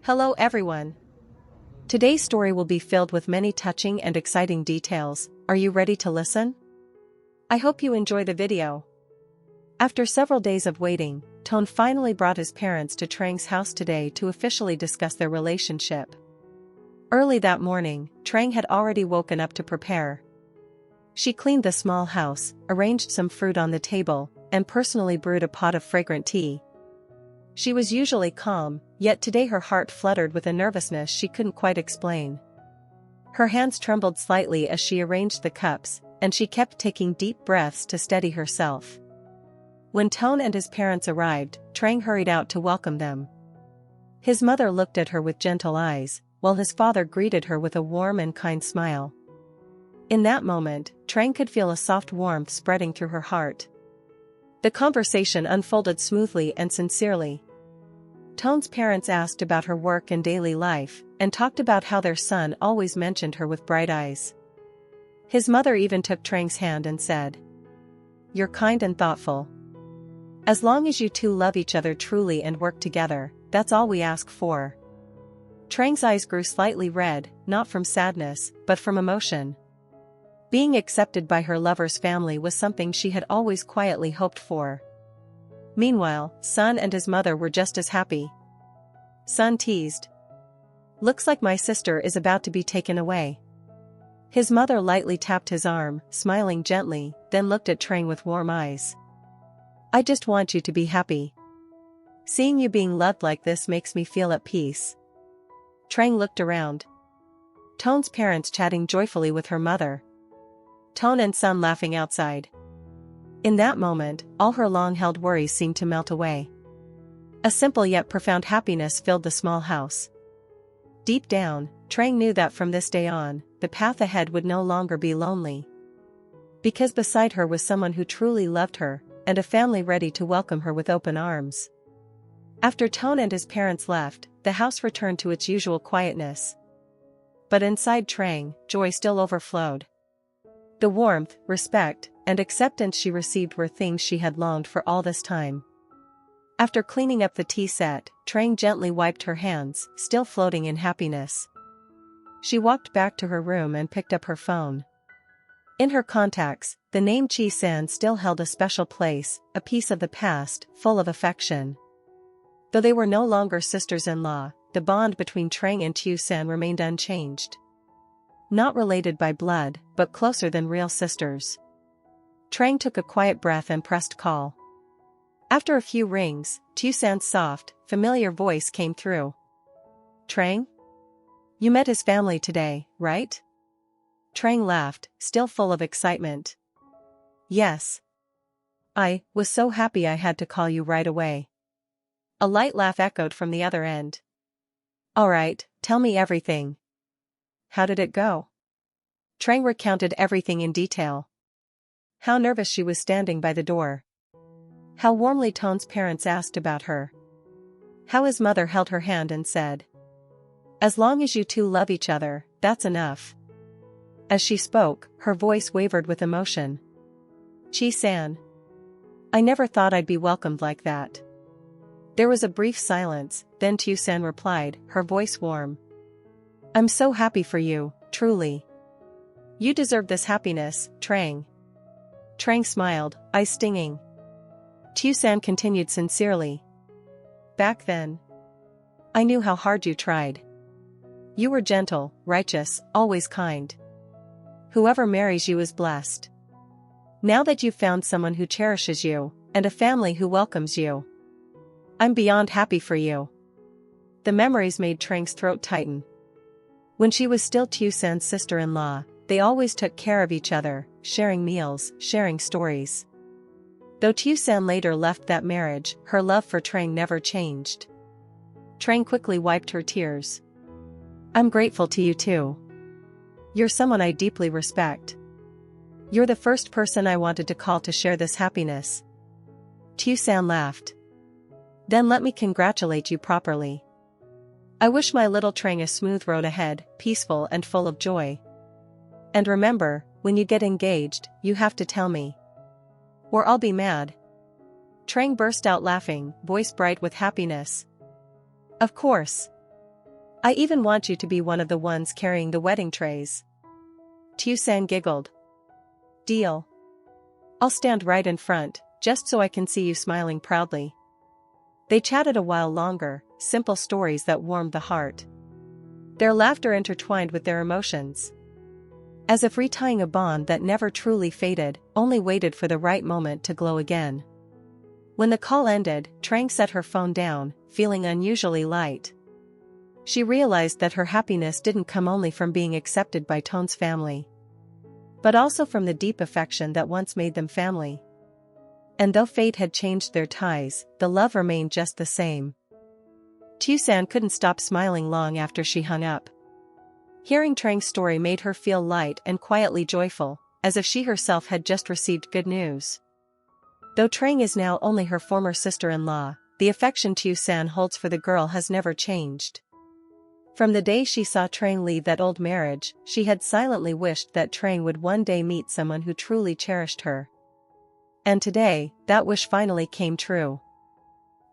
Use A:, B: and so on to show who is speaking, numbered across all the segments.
A: Hello everyone. Today's story will be filled with many touching and exciting details. Are you ready to listen? I hope you enjoy the video. After several days of waiting, Tone finally brought his parents to Trang's house today to officially discuss their relationship. Early that morning, Trang had already woken up to prepare. She cleaned the small house, arranged some fruit on the table, and personally brewed a pot of fragrant tea. She was usually calm, yet today her heart fluttered with a nervousness she couldn't quite explain. Her hands trembled slightly as she arranged the cups, and she kept taking deep breaths to steady herself. When Tone and his parents arrived, Trang hurried out to welcome them. His mother looked at her with gentle eyes, while his father greeted her with a warm and kind smile. In that moment, Trang could feel a soft warmth spreading through her heart. The conversation unfolded smoothly and sincerely. Tone's parents asked about her work and daily life, and talked about how their son always mentioned her with bright eyes. His mother even took Trang's hand and said, "You're kind and thoughtful. As long as you two love each other truly and work together, that's all we ask for." Trang's eyes grew slightly red, not from sadness, but from emotion. Being accepted by her lover's family was something she had always quietly hoped for. Meanwhile, Sun and his mother were just as happy. Sun teased, "Looks like my sister is about to be taken away." His mother lightly tapped his arm, smiling gently, then looked at Trang with warm eyes. "I just want you to be happy. Seeing you being loved like this makes me feel at peace." Trang looked around. Tone's parents chatting joyfully with her mother. Tone and Sun laughing outside. In that moment, all her long-held worries seemed to melt away. A simple yet profound happiness filled the small house. Deep down, Trang knew that from this day on, the path ahead would no longer be lonely. Because beside her was someone who truly loved her, and a family ready to welcome her with open arms. After Tone and his parents left, the house returned to its usual quietness. But inside Trang, joy still overflowed. The warmth, respect, and acceptance she received were things she had longed for all this time. After cleaning up the tea set, Trang gently wiped her hands, still floating in happiness. She walked back to her room and picked up her phone. In her contacts, the name Tieu San still held a special place, a piece of the past, full of affection. Though they were no longer sisters-in-law, the bond between Trang and Tieu San remained unchanged. Not related by blood, but closer than real sisters. Trang took a quiet breath and pressed call. After a few rings, Tieu San's soft, familiar voice came through. "Trang? You met his family today, right?" Trang laughed, still full of excitement. "Yes. I was so happy I had to call you right away." A light laugh echoed from the other end. "All right, tell me everything. How did it go?" Trang recounted everything in detail. How nervous she was standing by the door. How warmly Tone's parents asked about her. How his mother held her hand and said, "As long as you two love each other, that's enough." As she spoke, her voice wavered with emotion. "Tieu San. I never thought I'd be welcomed like that." There was a brief silence, then Tieu San replied, her voice warm. "I'm so happy for you, truly. You deserve this happiness, Trang." Trang smiled, eyes stinging. Tieu San continued sincerely. "Back then, I knew how hard you tried. You were gentle, righteous, always kind. Whoever marries you is blessed. Now that you've found someone who cherishes you, and a family who welcomes you, I'm beyond happy for you." The memories made Trang's throat tighten. When she was still Tieu San's sister-in-law, they always took care of each other, sharing meals, sharing stories. Though Tieu San later left that marriage, her love for Trang never changed. Trang quickly wiped her tears. "I'm grateful to you too. You're someone I deeply respect. You're the first person I wanted to call to share this happiness." Tieu San laughed. "Then let me congratulate you properly. I wish my little Trang a smooth road ahead, peaceful and full of joy. And remember, when you get engaged, you have to tell me, or I'll be mad." Trang burst out laughing, voice bright with happiness. "Of course. I even want you to be one of the ones carrying the wedding trays. Tieu San giggled. Deal. I'll stand right in front, just so I can see you smiling proudly. They chatted a while longer, simple stories that warmed the heart. Their laughter intertwined with their emotions, as if retying a bond that never truly faded, only waited for the right moment to glow again. When the call ended, Trang set her phone down, feeling unusually light. She realized that her happiness didn't come only from being accepted by Tone's family, but also from the deep affection that once made them family. And though fate had changed their ties, the love remained just the same. Tieu San couldn't stop smiling long after she hung up. Hearing Trang's story made her feel light and quietly joyful, as if she herself had just received good news. Though Trang is now only her former sister-in-law, the affection Tieu San holds for the girl has never changed. From the day she saw Trang leave that old marriage, she had silently wished that Trang would one day meet someone who truly cherished her. And today, that wish finally came true.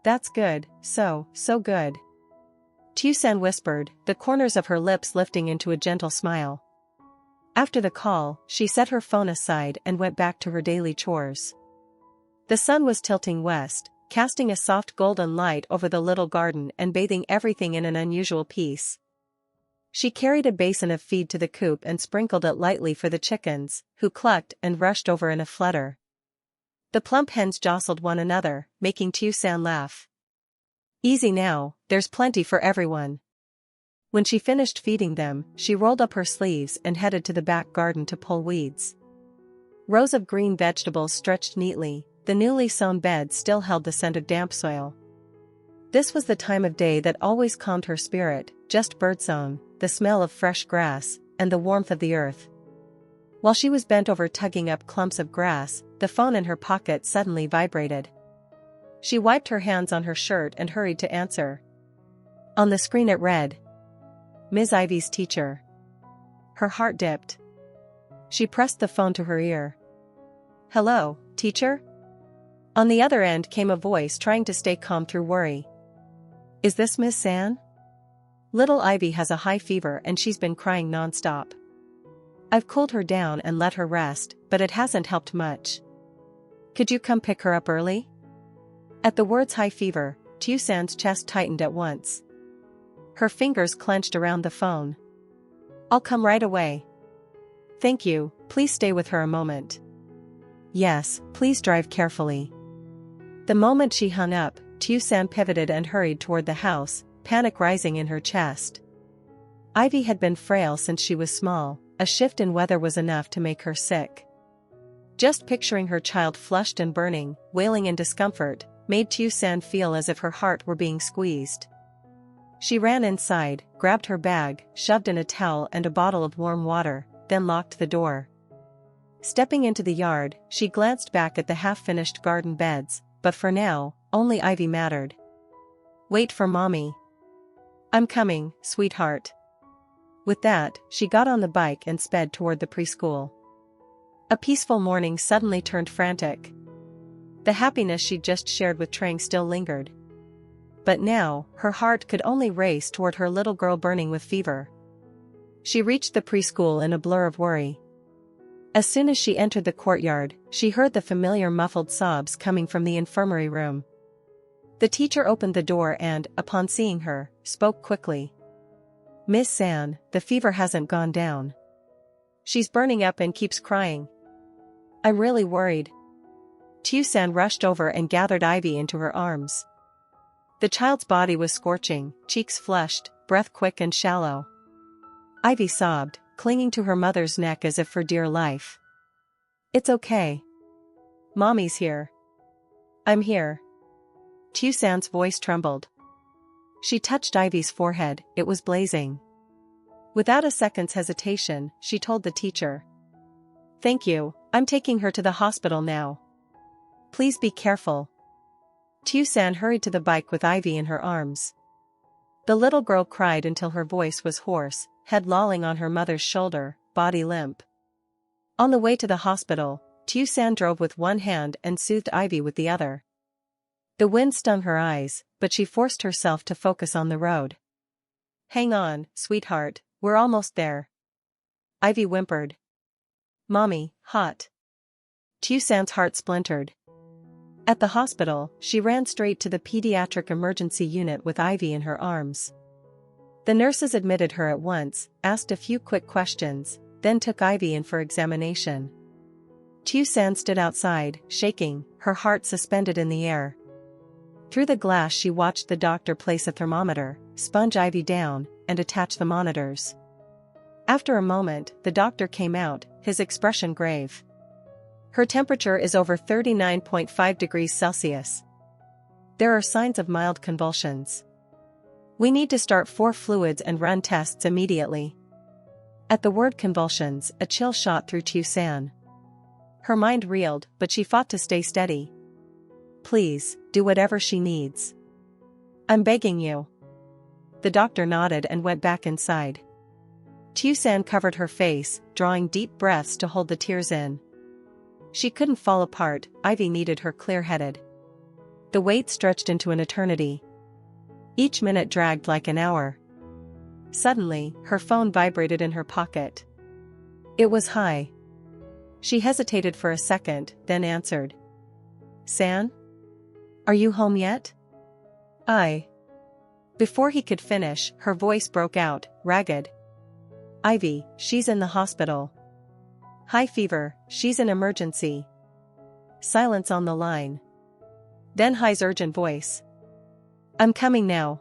A: That's good, so good. Tieu San whispered, the corners of her lips lifting into a gentle smile. After the call, she set her phone aside and went back to her daily chores. The sun was tilting west, casting a soft golden light over the little garden and bathing everything in an unusual peace. She carried a basin of feed to the coop and sprinkled it lightly for the chickens, who clucked and rushed over in a flutter. The plump hens jostled one another, making Tieu San laugh. Easy now, there's plenty for everyone. When she finished feeding them, she rolled up her sleeves and headed to the back garden to pull weeds. Rows of green vegetables stretched neatly, the newly sown beds still held the scent of damp soil. This was the time of day that always calmed her spirit, just birdsong, the smell of fresh grass, and the warmth of the earth. While she was bent over tugging up clumps of grass, the phone in her pocket suddenly vibrated. She wiped her hands on her shirt and hurried to answer. On the screen it read, Ms. Ivy's teacher. Her heart dipped. She pressed the phone to her ear. Hello, teacher? On the other end came a voice trying to stay calm through worry. Is this Miss San? Little Ivy has a high fever and she's been crying non-stop. I've cooled her down and let her rest, but it hasn't helped much. Could you come pick her up early? At the words high fever, Tieu San's chest tightened at once. Her fingers clenched around the phone. I'll come right away. Thank you, please stay with her a moment. Yes, please drive carefully. The moment she hung up, Tieu San pivoted and hurried toward the house, panic rising in her chest. Ivy had been frail since she was small, a shift in weather was enough to make her sick. Just picturing her child flushed and burning, wailing in discomfort, made Tieu San feel as if her heart were being squeezed. She ran inside, grabbed her bag, shoved in a towel and a bottle of warm water, then locked the door. Stepping into the yard, she glanced back at the half-finished garden beds, but for now, only Ivy mattered. Wait for mommy. I'm coming, sweetheart. With that, she got on the bike and sped toward the preschool. A peaceful morning suddenly turned frantic. The happiness she'd just shared with Trang still lingered. But now, her heart could only race toward her little girl burning with fever. She reached the preschool in a blur of worry. As soon as she entered the courtyard, she heard the familiar muffled sobs coming from the infirmary room. The teacher opened the door and, upon seeing her, spoke quickly. Miss San, the fever hasn't gone down. She's burning up and keeps crying. I'm really worried. Tieu San rushed over and gathered Ivy into her arms. The child's body was scorching, cheeks flushed, breath quick and shallow. Ivy sobbed, clinging to her mother's neck as if for dear life. It's okay. Mommy's here. I'm here. Tieu San's voice trembled. She touched Ivy's forehead, it was blazing. Without a second's hesitation, she told the teacher. Thank you, I'm taking her to the hospital now. Please be careful. Tieu San hurried to the bike with Ivy in her arms. The little girl cried until her voice was hoarse, head lolling on her mother's shoulder, body limp. On the way to the hospital, Tieu San drove with one hand and soothed Ivy with the other. The wind stung her eyes, but she forced herself to focus on the road. Hang on, sweetheart, we're almost there. Ivy whimpered. Mommy, hot. Tieu San's heart splintered. At the hospital, she ran straight to the pediatric emergency unit with Ivy in her arms. The nurses admitted her at once, asked a few quick questions, then took Ivy in for examination. Tieu San stood outside, shaking, her heart suspended in the air. Through the glass she watched the doctor place a thermometer, sponge Ivy down, and attach the monitors. After a moment, the doctor came out, his expression grave. Her temperature is over 39.5 degrees Celsius. There are signs of mild convulsions. We need to start 4 fluids and run tests immediately. At the word convulsions, a chill shot through Tieu San. Her mind reeled, but she fought to stay steady. Please, do whatever she needs. I'm begging you. The doctor nodded and went back inside. Tieu San covered her face, drawing deep breaths to hold the tears in. She couldn't fall apart, Ivy needed her clear-headed. The wait stretched into an eternity. Each minute dragged like an hour. Suddenly, her phone vibrated in her pocket. It was Hai. She hesitated for a second, then answered. San? Are you home yet? Before he could finish, her voice broke out, ragged. Ivy, she's in the hospital. High fever, she's in emergency. Silence on the line. Then Hai's urgent voice. I'm coming now.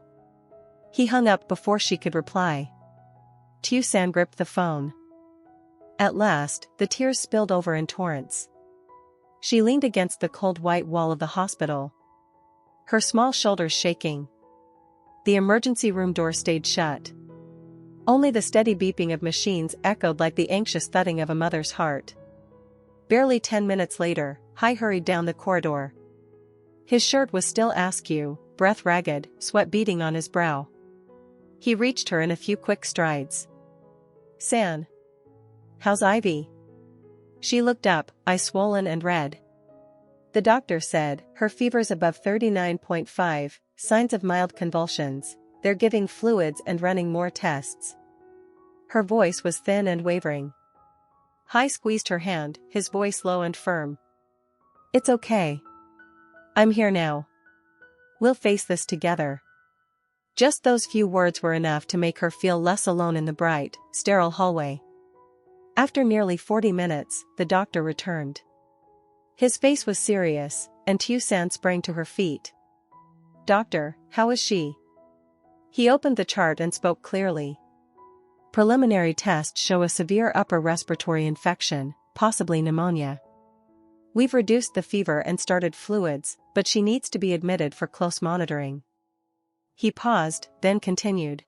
A: He hung up before she could reply. Tieu San gripped the phone. At last, the tears spilled over in torrents. She leaned against the cold white wall of the hospital. Her small shoulders shaking. The emergency room door stayed shut. Only the steady beeping of machines echoed like the anxious thudding of a mother's heart. Barely 10 minutes later, Hai hurried down the corridor. His shirt was still askew, breath ragged, sweat beading on his brow. He reached her in a few quick strides. San. How's Ivy? She looked up, eyes swollen and red. The doctor said, her fever's above 39.5, signs of mild convulsions, they're giving fluids and running more tests. Her voice was thin and wavering. Hai squeezed her hand, his voice low and firm. It's okay. I'm here now. We'll face this together. Just those few words were enough to make her feel less alone in the bright, sterile hallway. After nearly 40 minutes, the doctor returned. His face was serious, and Tieu San sprang to her feet. Doctor, how is she? He opened the chart and spoke clearly. Preliminary tests show a severe upper respiratory infection, possibly pneumonia. We've reduced the fever and started fluids, but she needs to be admitted for close monitoring. He paused, then continued.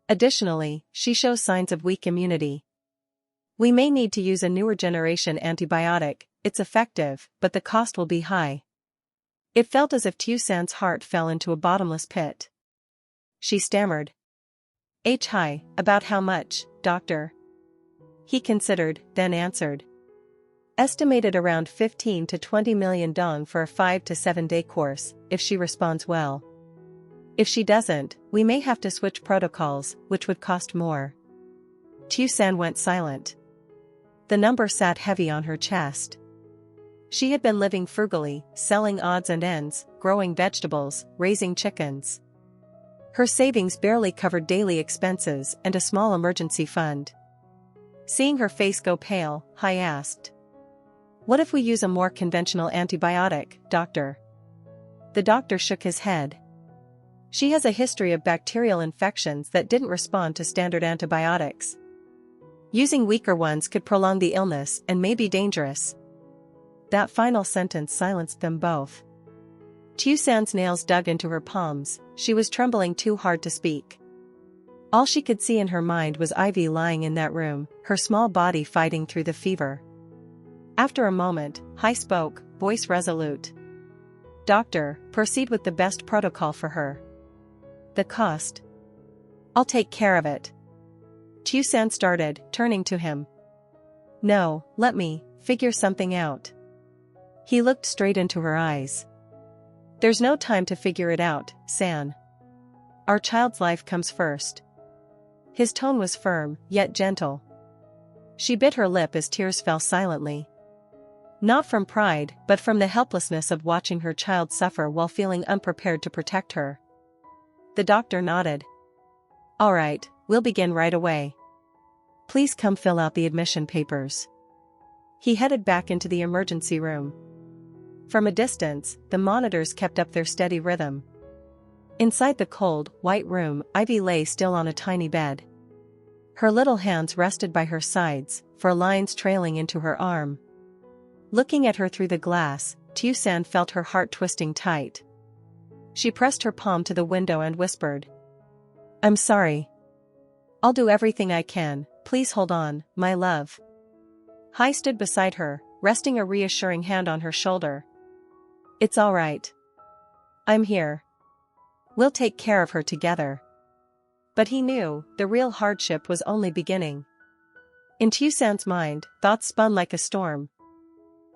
A: Additionally, she shows signs of weak immunity. We may need to use a newer generation antibiotic. It's effective, but the cost will be high. It felt as if Tieu San's heart fell into a bottomless pit. She stammered. High, about how much, doctor? He considered, then answered. Estimated around 15 to 20 million dong for a 5 to 7 day course, if she responds well. If she doesn't, we may have to switch protocols, which would cost more. Tieu San went silent. The number sat heavy on her chest. She had been living frugally, selling odds and ends, growing vegetables, raising chickens. Her savings barely covered daily expenses and a small emergency fund. Seeing her face go pale, Hai asked. What if we use a more conventional antibiotic, doctor? The doctor shook his head. She has a history of bacterial infections that didn't respond to standard antibiotics. Using weaker ones could prolong the illness and may be dangerous. That final sentence silenced them both. Tieu San's nails dug into her palms, she was trembling too hard to speak. All she could see in her mind was Ivy lying in that room, her small body fighting through the fever. After a moment, Hai spoke, voice resolute. Doctor, proceed with the best protocol for her. The cost? I'll take care of it. Tieu San started, turning to him. No, let me figure something out. He looked straight into her eyes. There's no time to figure it out, San. Our child's life comes first. His tone was firm, yet gentle. She bit her lip as tears fell silently. Not from pride, but from the helplessness of watching her child suffer while feeling unprepared to protect her. The doctor nodded. "All right, we'll begin right away. Please come fill out the admission papers." He headed back into the emergency room. From a distance, the monitors kept up their steady rhythm. Inside the cold, white room, Ivy lay still on a tiny bed. Her little hands rested by her sides, for lines trailing into her arm. Looking at her through the glass, Tieu San felt her heart twisting tight. She pressed her palm to the window and whispered, "I'm sorry. I'll do everything I can, please hold on, my love." Hai stood beside her, resting a reassuring hand on her shoulder. "It's all right. I'm here. We'll take care of her together." But he knew, the real hardship was only beginning. In Tieu San's mind, thoughts spun like a storm.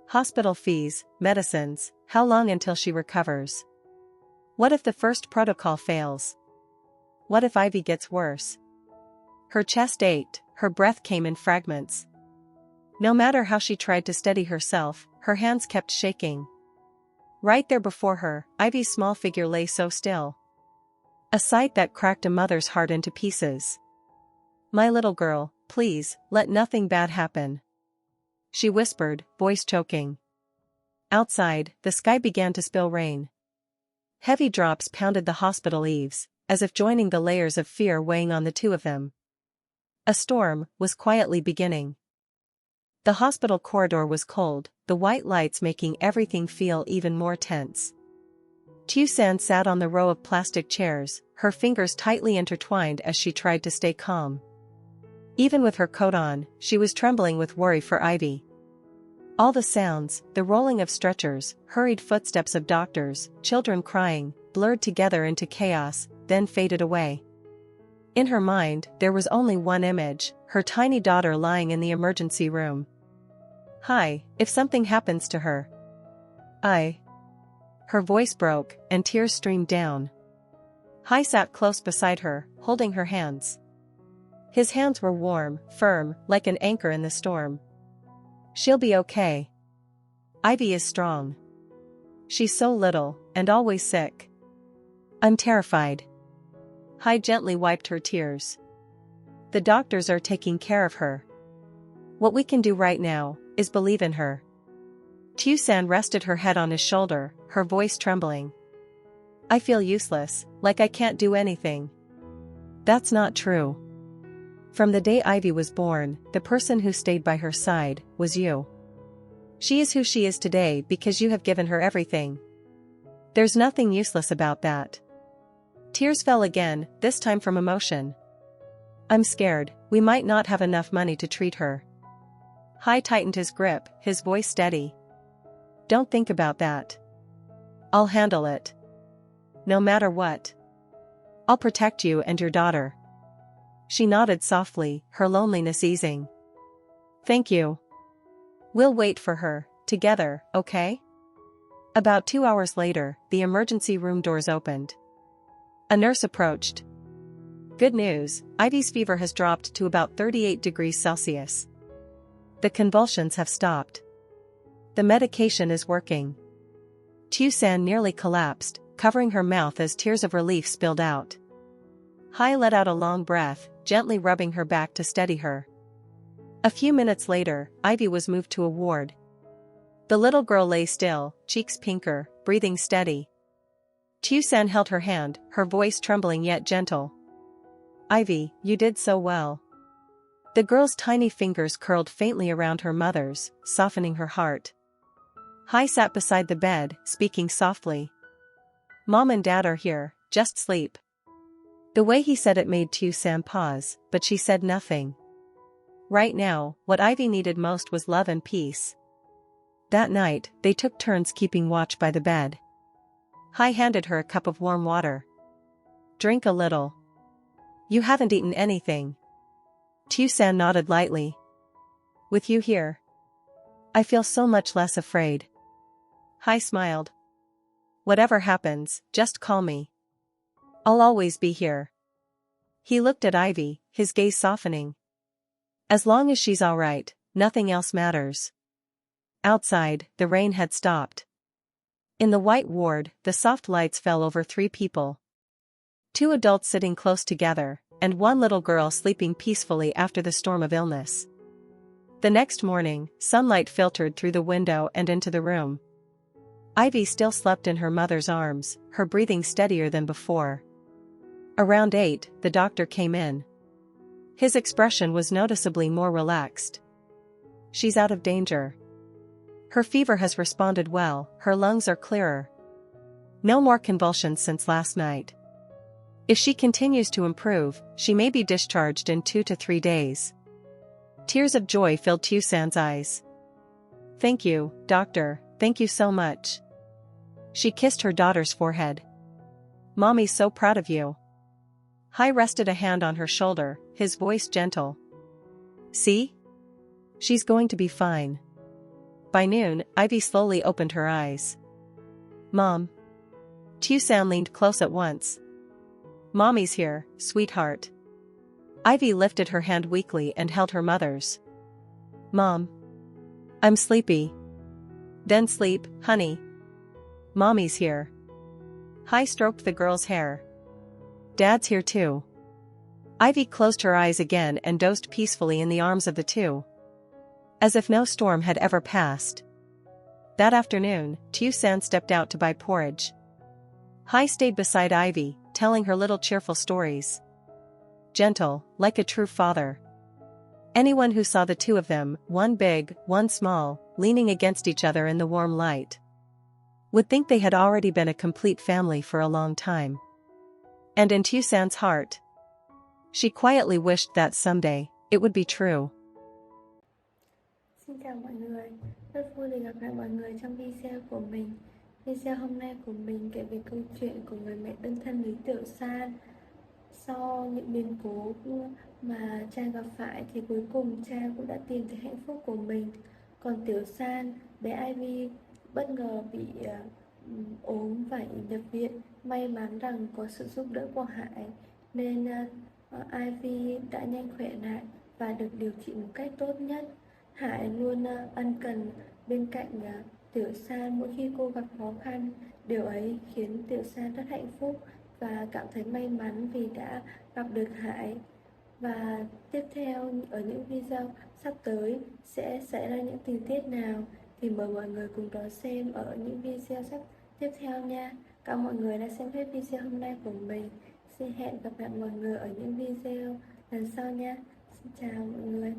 A: Hospital fees, medicines, how long until she recovers? What if the first protocol fails? What if Ivy gets worse? Her chest ached, her breath came in fragments. No matter how she tried to steady herself, her hands kept shaking. Right there before her, Ivy's small figure lay so still. A sight that cracked a mother's heart into pieces. "My little girl, please, let nothing bad happen," she whispered, voice choking. Outside, the sky began to spill rain. Heavy drops pounded the hospital eaves, as if joining the layers of fear weighing on the two of them. A storm was quietly beginning. The hospital corridor was cold, the white lights making everything feel even more tense. Tieu San sat on the row of plastic chairs, her fingers tightly intertwined as she tried to stay calm. Even with her coat on, she was trembling with worry for Ivy. All the sounds, the rolling of stretchers, hurried footsteps of doctors, children crying, blurred together into chaos, then faded away. In her mind, there was only one image, her tiny daughter lying in the emergency room. "Hi, if something happens to her. Her voice broke, and tears streamed down. Hai sat close beside her, holding her hands. His hands were warm, firm, like an anchor in the storm. "She'll be okay. Ivy is strong. She's so little, and always sick. I'm terrified." Hai gently wiped her tears. "The doctors are taking care of her. What we can do right now is believe in her." Tieu San rested her head on his shoulder, her voice trembling. "I feel useless, like I can't do anything." "That's not true. From the day Ivy was born, the person who stayed by her side was you. She is who she is today because you have given her everything. There's nothing useless about that." Tears fell again, this time from emotion. "I'm scared, we might not have enough money to treat her." Hai tightened his grip, his voice steady. "Don't think about that. I'll handle it. No matter what. I'll protect you and your daughter." She nodded softly, her loneliness easing. "Thank you. We'll wait for her, together, okay?" About 2 hours later, the emergency room doors opened. A nurse approached. "Good news, Ivy's fever has dropped to about 38 degrees Celsius. The convulsions have stopped. The medication is working." Tieu San nearly collapsed, covering her mouth as tears of relief spilled out. Hai let out a long breath, gently rubbing her back to steady her. A few minutes later, Ivy was moved to a ward. The little girl lay still, cheeks pinker, breathing steady. Tieu San held her hand, her voice trembling yet gentle. "Ivy, you did so well." The girl's tiny fingers curled faintly around her mother's, softening her heart. Hai sat beside the bed, speaking softly. "Mom and Dad are here, just sleep." The way he said it made Tieu San pause, but she said nothing. Right now, what Ivy needed most was love and peace. That night, they took turns keeping watch by the bed. Hai handed her a cup of warm water. "Drink a little. You haven't eaten anything." Tieu San nodded lightly. "With you here, I feel so much less afraid." Hai smiled. "Whatever happens, just call me. I'll always be here." He looked at Ivy, his gaze softening. As long as she's all right, nothing else matters. Outside, the rain had stopped. In the white ward, the soft lights fell over 3 people. 2 adults sitting close together, and 1 little girl sleeping peacefully after the storm of illness. The next morning, sunlight filtered through the window and into the room. Ivy still slept in her mother's arms, her breathing steadier than before. Around 8, the doctor came in. His expression was noticeably more relaxed. She's out of danger. Her fever has responded well, her lungs are clearer. No more convulsions since last night. If she continues to improve, she may be discharged in 2 to 3 days. Tears of joy filled Tieu San's eyes. Thank you, doctor, thank you so much. She kissed her daughter's forehead. Mommy's so proud of you. Hai rested a hand on her shoulder, his voice gentle. See? She's going to be fine. By noon, Ivy slowly opened her eyes. Mom. Tieu San leaned close at once. Mommy's here, sweetheart. Ivy lifted her hand weakly and held her mother's. Mom. I'm sleepy. Then sleep, honey. Mommy's here. Hai stroked the girl's hair. Dad's here too. Ivy closed her eyes again and dozed peacefully in the arms of the 2. As if no storm had ever passed. That afternoon, Tieu San stepped out to buy porridge. Hai stayed beside Ivy, telling her little cheerful stories. Gentle, like a true father. Anyone who saw the 2 of them, one big, one small, leaning against each other in the warm light, would think they had already been a complete family for a long time. And in Tieu San's heart, she quietly wished that someday, it would be true.
B: Xin chào mọi người, rất vui được gặp lại mọi người trong video của mình. Video hôm nay của mình kể về câu chuyện của người mẹ đơn thân Lý Tiểu San. Sau những biến cố mà cha gặp phải thì cuối cùng cha cũng đã tìm thấy hạnh phúc của mình. Còn Tiểu San, bé Ivy bất ngờ bị ốm phải nhập viện. May mắn rằng có sự giúp đỡ của Hải nên Ivy đã nhanh khỏe lại và được điều trị một cách tốt nhất. Hải luôn ân cần bên cạnh Tiểu San mỗi khi cô gặp khó khăn. Điều ấy khiến Tiểu San rất hạnh phúc và cảm thấy may mắn vì đã gặp được Hải. Và tiếp theo ở những video sắp tới sẽ xảy ra những tình tiết nào thì mời mọi người cùng đón xem ở những video sắp tiếp theo nha. Cảm ơn mọi người đã xem hết video hôm nay của mình. Xin hẹn gặp lại mọi người ở những video lần sau nha. Xin chào mọi người.